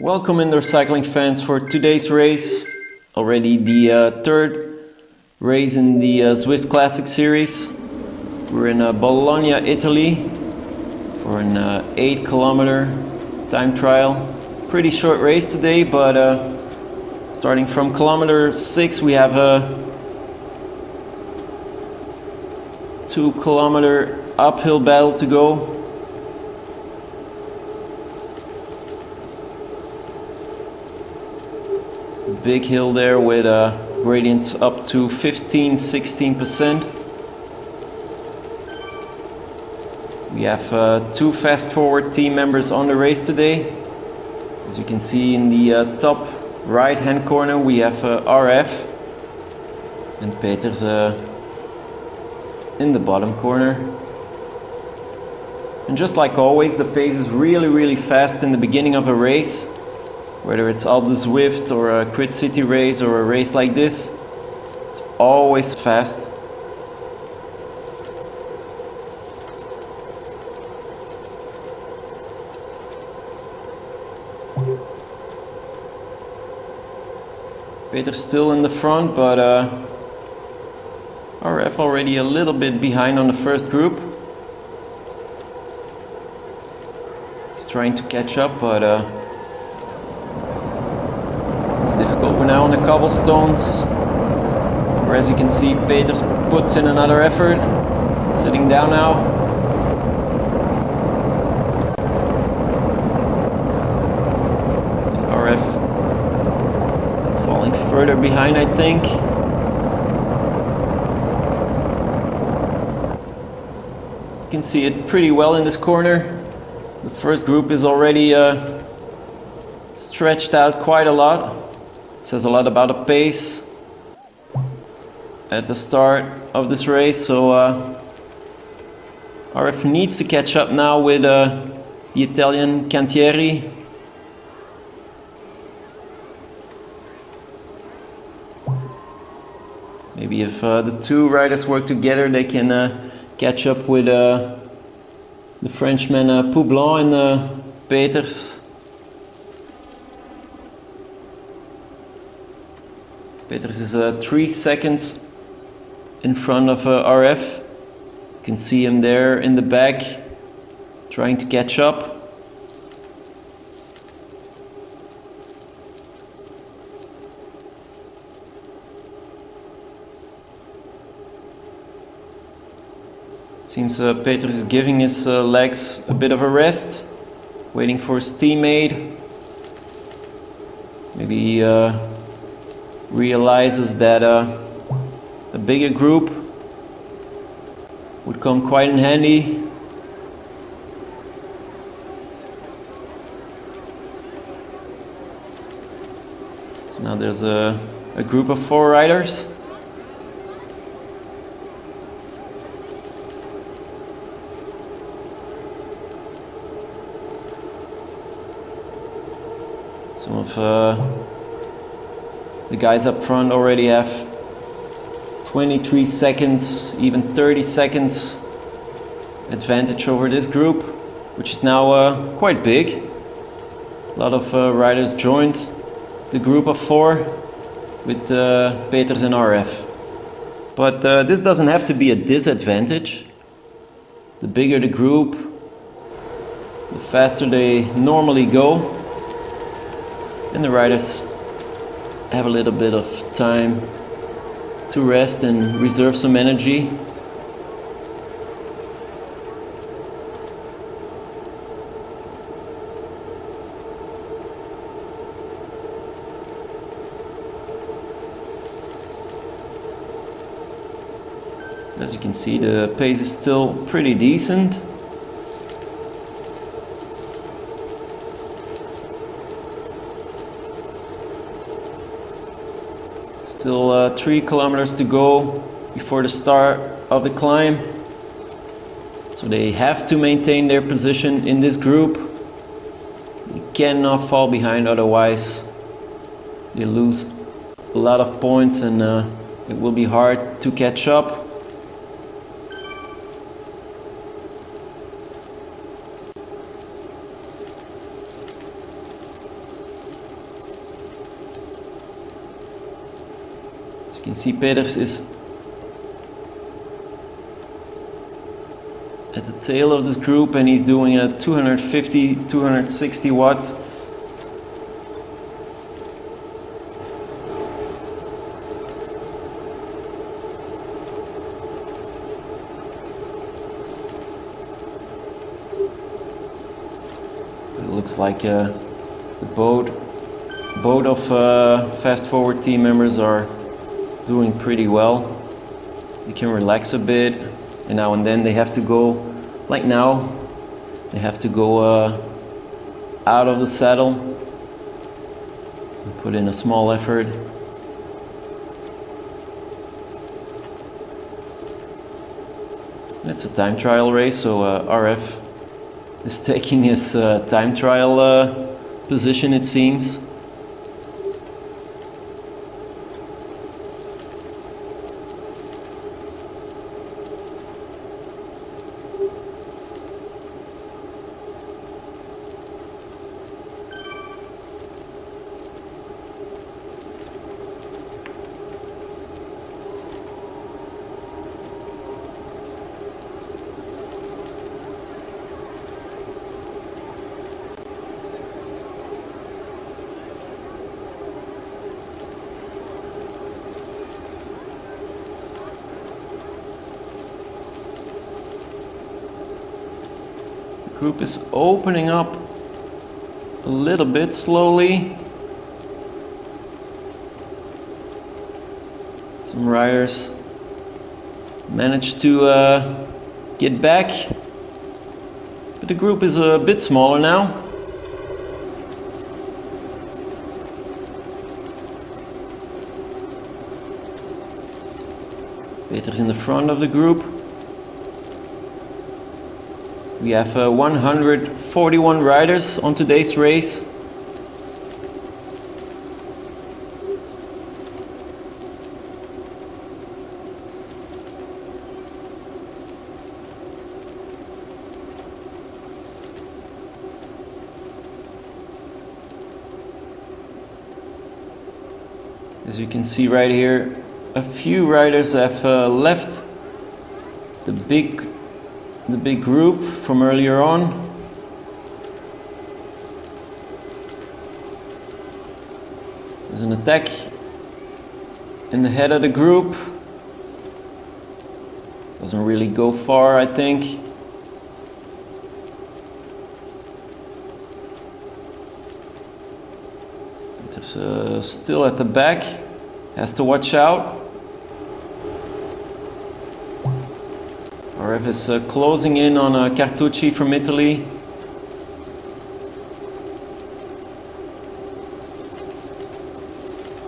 Welcome indoor cycling fans for today's race. Already the third race in the Zwift Classics series. We're in Bologna, Italy for an 8-kilometer time trial. Pretty short race today, but starting from kilometer 6 we have a 2-kilometer uphill battle to go. Big hill there with gradients up to 15-16%. We have 2 fast forward team members on the race today. As you can see in the top right hand corner we have RF and Peter's in the bottom corner. And just like always, the pace is really fast in the beginning of a race. Whether it's Alpe Zwift or a Crit City race or a race like this, it's always fast. Peter's still in the front, but RF already a little bit behind on the first group. He's trying to catch up, but difficult. We're now on the cobblestones, where as you can see Peters puts in another effort, sitting down now. And RF falling further behind, I think. You can see it pretty well in this corner. The first group is already stretched out quite a lot. Says a lot about the pace at the start of this race, so RF needs to catch up now with the Italian Cantieri. Maybe if the two riders work together they can catch up with the Frenchman Poublon and Peters. Peters is 3 seconds in front of RF. You can see him there in the back, trying to catch up. Seems Peters is giving his legs a bit of a rest, waiting for his teammate. Maybe realizes that a bigger group would come quite in handy. So now there's a group of 4 riders. Some of the guys up front already have 23 seconds, even 30 seconds advantage over this group, which is now quite big. A lot of riders joined the group of 4 with Peters and RF. But this doesn't have to be a disadvantage. The bigger the group, the faster they normally go, and the riders have a little bit of time to rest and reserve some energy. As you can see, the pace is still pretty decent. Still 3 kilometers to go before the start of the climb. So they have to maintain their position in this group. They cannot fall behind, otherwise they lose a lot of points and it will be hard to catch up. can see Peters is at the tail of this group and he's doing a 250-260 watts. It looks like the both of Fast Forward team members are doing pretty well. They can relax a bit, and now and then they have to go, like now, they have to go out of the saddle and put in a small effort. It's a time trial race, so RF is taking his time trial position, it seems. Group is opening up a little bit slowly. Some riders managed to get back, but the group is a bit smaller now. Peters in the front of the group. We have 141 riders on today's race. As you can see right here, a few riders have left the big group from earlier on. There's an attack in the head of the group. Doesn't really go far, I think. It's still at the back. Has to watch out. RF is closing in on Cartucci from Italy.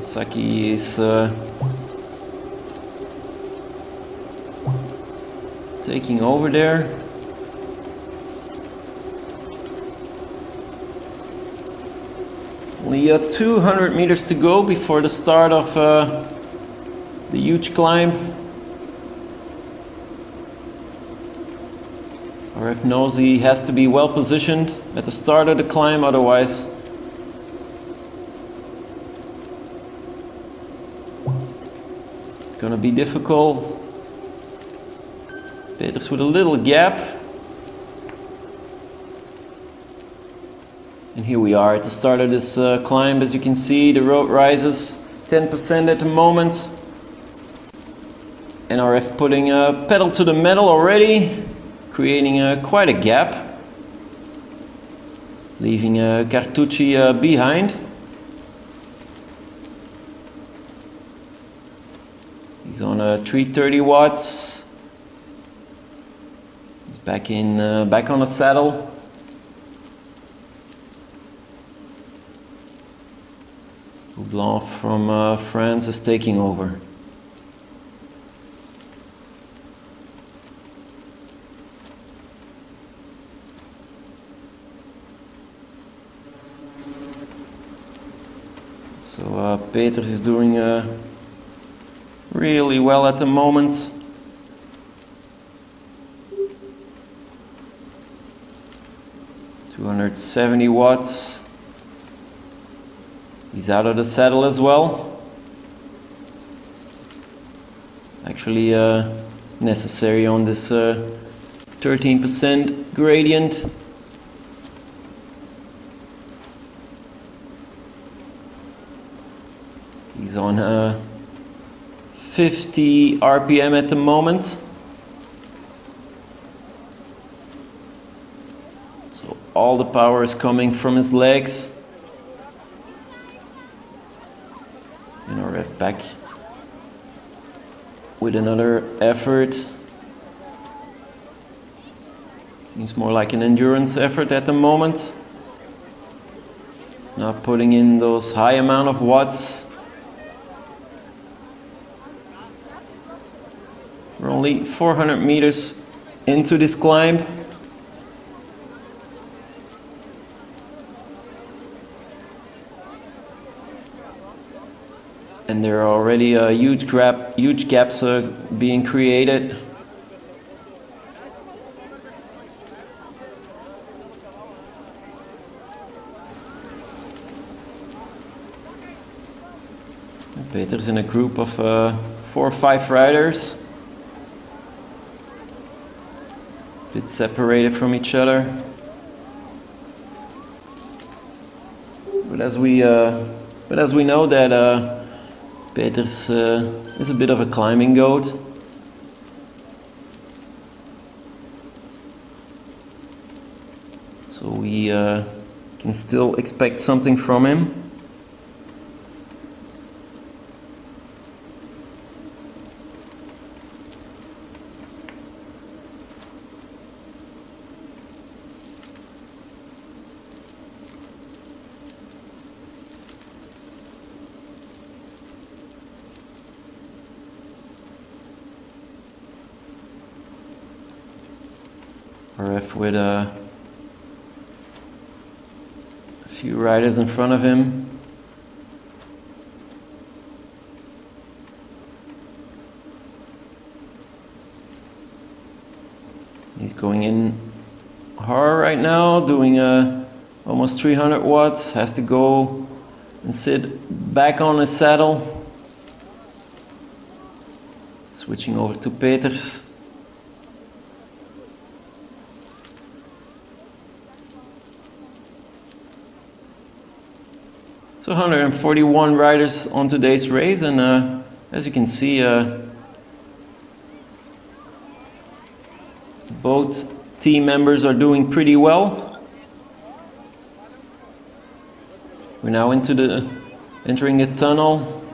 Saki is taking over there. Only 200 meters to go before the start of the huge climb. RF knows he has to be well positioned at the start of the climb, otherwise it's gonna be difficult. Peters with a little gap. And here we are at the start of this climb. As you can see, the road rises 10% at the moment. And RF putting a pedal to the metal already, creating quite a gap, leaving Cartucci behind. He's on 330 watts. He's back on the saddle. Blanc from France is taking over. So Peters is doing really well at the moment. $270 watts. He's out of the saddle as well. actually necessary on this 13% gradient. He's on 50 RPM at the moment. So all the power is coming from his legs. And RF back with another effort. Seems more like an endurance effort at the moment. Not putting in those high amount of watts. We're only 400 meters into this climb. And there are already huge gaps being created. Peter's in a group of 4 or 5 riders. A bit separated from each other. But as we know that Peters is a bit of a climbing goat. So we can still expect something from him. RF with a few riders in front of him. He's going in hard right now, doing almost 300 watts. Has to go and sit back on his saddle. Switching over to Peters. So 141 riders on today's race, and as you can see, both team members are doing pretty well. We're now entering the tunnel.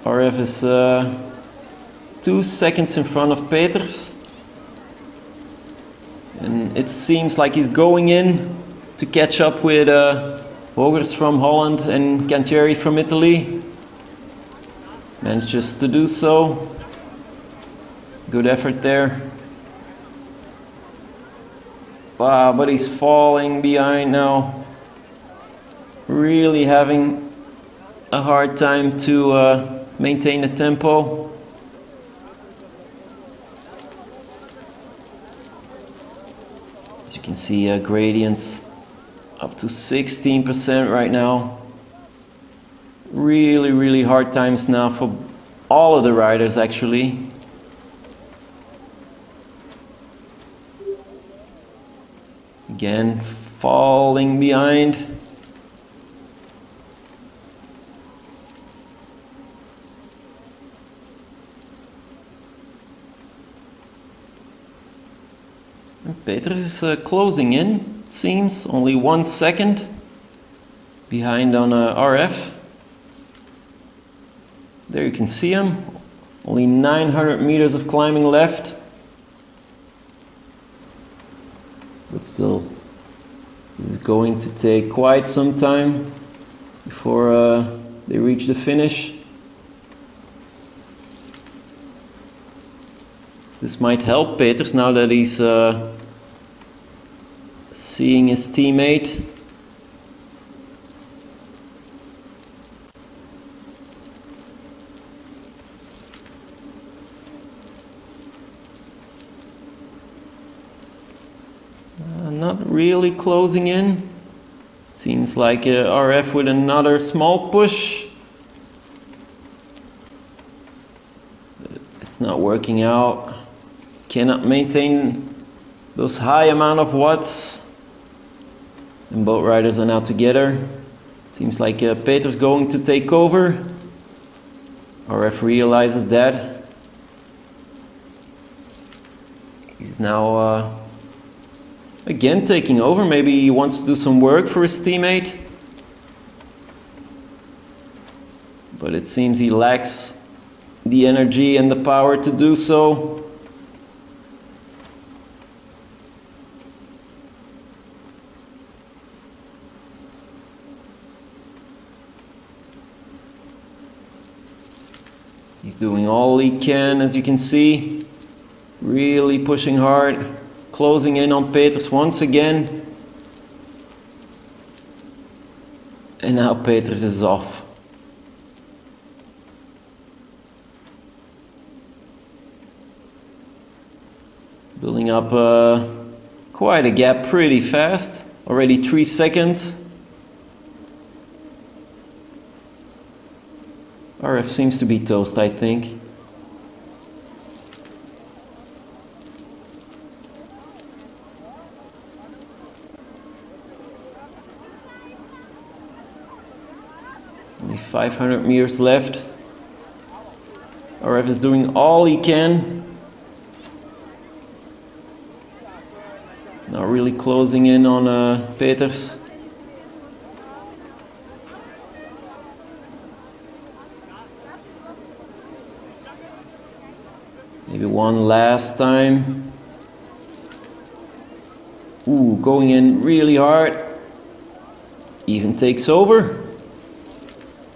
RF is 2 seconds in front of Peters, and it seems like he's going in to catch up with Hogers from Holland and Cantieri from Italy. Manages to do so. Good effort there. Wow, but he's falling behind now. Really having a hard time to maintain the tempo. As you can see, gradients up to 16% right now. Really hard times now for all of the riders actually. Again, falling behind. And Peters is closing in. Seems only 1 second behind on RF. There you can see him. Only 900 meters of climbing left. But still, this is going to take quite some time before they reach the finish. This might help Peters now that he's seeing his teammate. Not really closing in. Seems like RF with another small push. not working out. Cannot maintain those high amount of watts. And both riders are now together. Seems like Peter's going to take over. RF realizes that. He's now again taking over. Maybe he wants to do some work for his teammate. But it seems he lacks the energy and the power to do so. He's doing all he can, as you can see. Really pushing hard. Closing in on Peters once again. And now Peters is off. Building up quite a gap pretty fast. Already 3 seconds. RF seems to be toast, I think. Only 500 meters left. RF is doing all he can. Now really closing in on Peters. Maybe one last time. Ooh, going in really hard. Even takes over.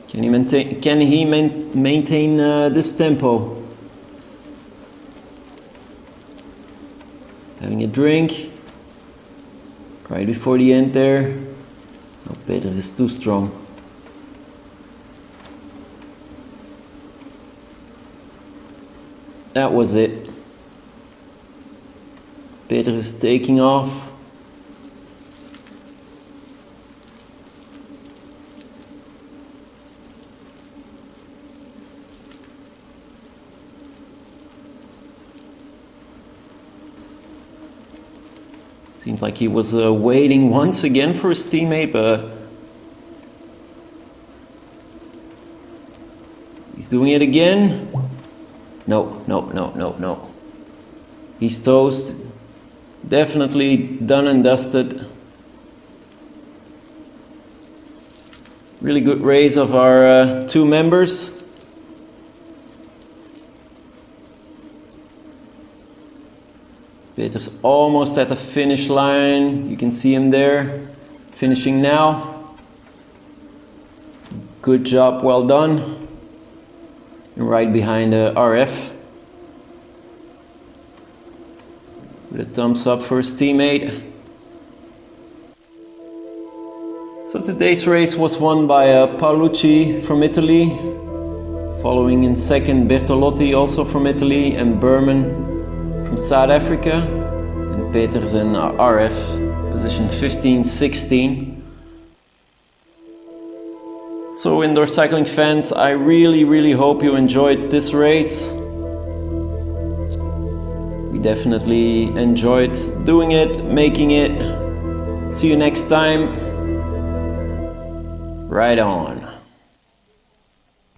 Can he maintain this tempo? Having a drink. Right before the end there. Oh, Peters is too strong. That was it. Peters is taking off. Seemed like he was waiting once again for his teammate, but he's doing it again. No. He's toast. Definitely done and dusted. Really good race of our two members. Peter's almost at the finish line. You can see him there, finishing now. Good job, well done. And right behind RF. With a thumbs up for his teammate. So today's race was won by Paolucci from Italy. Following in second Bertolotti, also from Italy, and Berman from South Africa. And Peters and RF, position 15, 16. So indoor cycling fans, I really hope you enjoyed this race. We definitely enjoyed doing it, making it. See you next time. Right on.